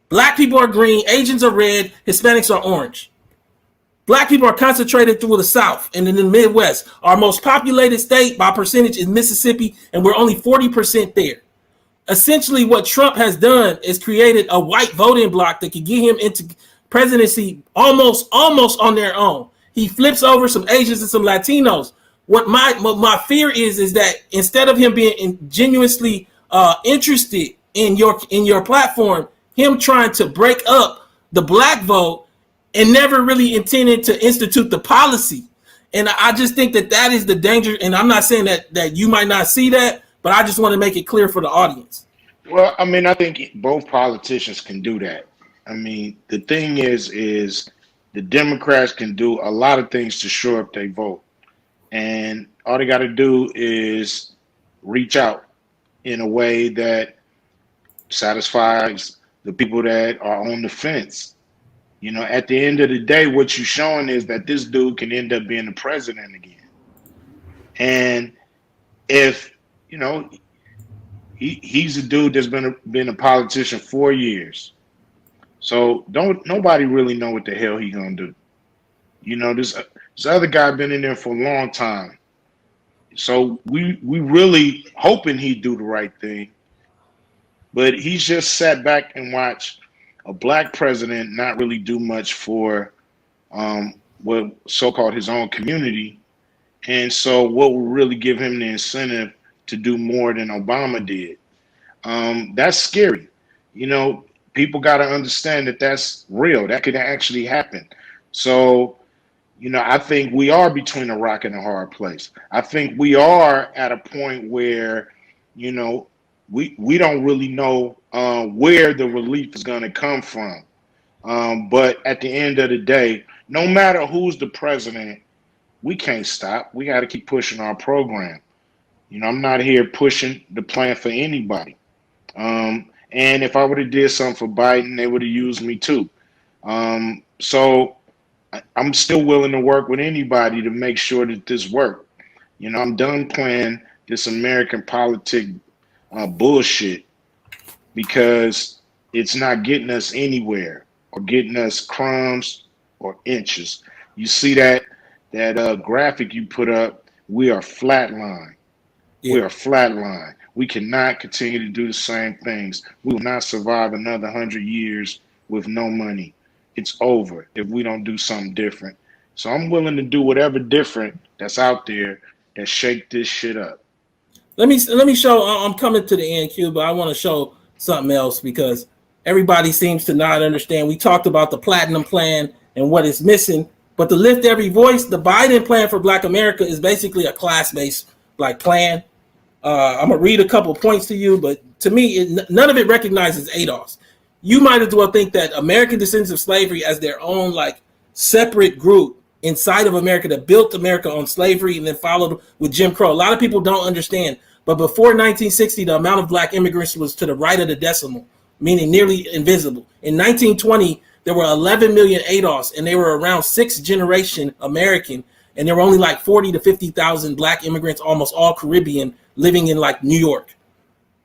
Black people are green, Asians are red, Hispanics are orange. Black people are concentrated through the South and in the Midwest. Our most populated state by percentage is Mississippi, and we're only 40% there. Essentially, what Trump has done is created a white voting bloc that could get him into presidency almost on their own. He flips over some Asians and some Latinos. What my fear is that instead of him being genuinely interested in your platform, him trying to break up the black vote and never really intended to institute the policy. And I just think that is the danger. And I'm not saying that you might not see that, but I just want to make it clear for the audience. Well, I mean, I think both politicians can do that. I mean, the thing is the Democrats can do a lot of things to shore up their vote. And all they got to do is reach out in a way that satisfies the people that are on the fence. You know, at the end of the day, what you're showing is that this dude can end up being the president again. And if, you know, he's a dude that's been a politician 4 years. So nobody really know what the hell he gonna do. You know, this other guy been in there for a long time. So we really hoping he'd do the right thing. But he's just sat back and watched a black president not really do much for what so-called his own community. And so what will really give him the incentive to do more than Obama did? That's scary. You know, people got to understand that that's real. That could actually happen. So, you know, I think we are between a rock and a hard place. I think we are at a point where, you know, we don't really know where the relief is going to come from. But at the end of the day, no matter who's the president, we can't stop. We got to keep pushing our program. You know, I'm not here pushing the plan for anybody. And if I would have did something for Biden, they would have used me too. So I'm still willing to work with anybody to make sure that this works. You know, I'm done playing this American politic bullshit because it's not getting us anywhere or getting us crumbs or inches. You see that graphic you put up, we are flatline. Yeah. We are flatline. We cannot continue to do the same things. We will not survive another 100 years with no money. It's over if we don't do something different. So I'm willing to do whatever different that's out there that shake this shit up. Let me show. I'm coming to the end, Q, but I want to show something else because everybody seems to not understand. We talked about the Platinum Plan and what is missing, but to lift every voice, the Biden plan for Black America is basically a class-based like plan. I'm gonna read a couple of points to you, but to me, none of it recognizes ADOS. You might as well think that American descendants of slavery as their own like separate group inside of America that built America on slavery and then followed with Jim Crow. A lot of people don't understand, but before 1960, the amount of Black immigrants was to the right of the decimal, meaning nearly invisible. In 1920, there were 11 million ADOS, and they were around sixth generation American, and there were only like 40 to 50,000 Black immigrants, almost all Caribbean, living in like New York.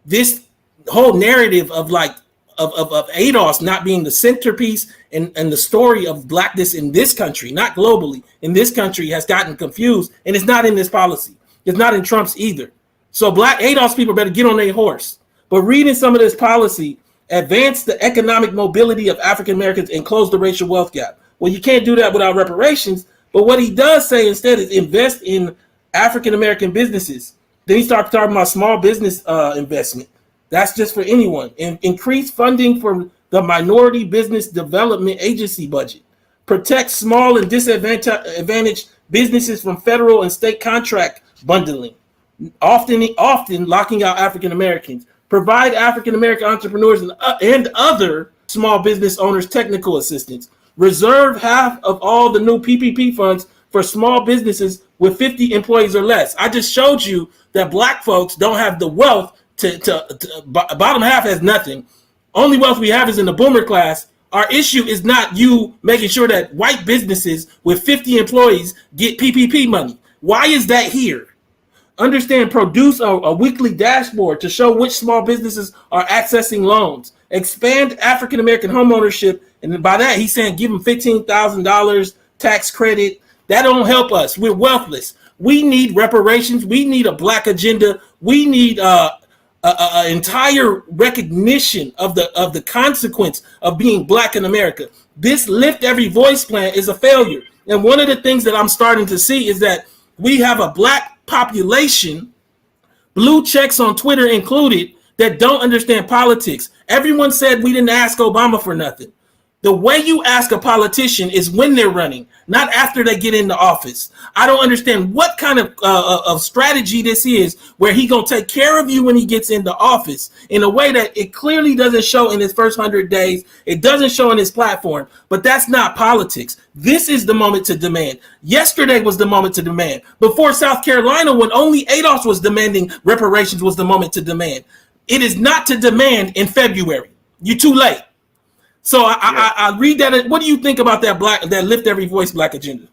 This whole narrative of like of ADOS not being the centerpiece and the story of Blackness in this country, not globally, in this country has gotten confused, and it's not in this policy. It's not in Trump's either. So Black ADOS people better get on their horse. But reading some of this policy, advance the economic mobility of African Americans and close the racial wealth gap. Well, you can't do that without reparations. But what he does say instead is invest in African American businesses. Then he starts talking about small business investment. That's just for anyone. And increase funding for the Minority Business Development Agency budget. Protect small and disadvantaged businesses from federal and state contract bundling, often locking out African Americans. Provide African American entrepreneurs and other small business owners technical assistance. Reserve half of all the new PPP funds for small businesses with 50 employees or less. I just showed you that Black folks don't have the wealth to bottom half has nothing. Only wealth we have is in the boomer class. Our issue is not you making sure that white businesses with 50 employees get PPP money. Why is that here? Understand, produce a weekly dashboard to show which small businesses are accessing loans. Expand African American home ownership, and by that he's saying give them $15,000 tax credit. That don't help us. We're wealthless. We need reparations. We need a black agenda. We need entire recognition of the consequence of being black in America. This Lift Every Voice plan is a failure. And one of the things that I'm starting to see is that we have a black population, blue checks on Twitter included, that don't understand politics. Everyone said we didn't ask Obama for nothing. The way you ask a politician is when they're running, not after they get into office. I don't understand what kind of strategy this is, where he gonna take care of you when he gets into office in a way that it clearly doesn't show in his first 100 days. It doesn't show in his platform, but that's not politics. This is the moment to demand. Yesterday was the moment to demand. Before South Carolina, when only ADOS was demanding reparations, was the moment to demand. It is not to demand in February. You're too late. So I read that. What do you think about that Lift Every Voice black agenda?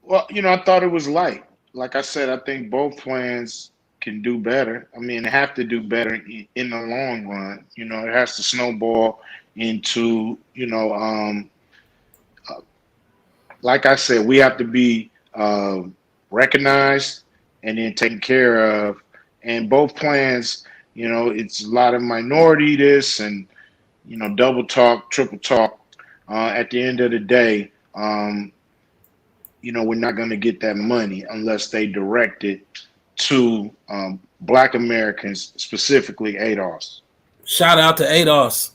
Well, I thought it was light. Like I said, I think both plans can do better. I mean, they have to do better in the long run. It has to snowball into, like I said, we have to be recognized and then taken care of. And both plans, it's a lot of minority this and, double talk, triple talk. At the end of the day, we're not going to get that money unless they direct it to Black Americans, specifically ADOS. Shout out to ADOS.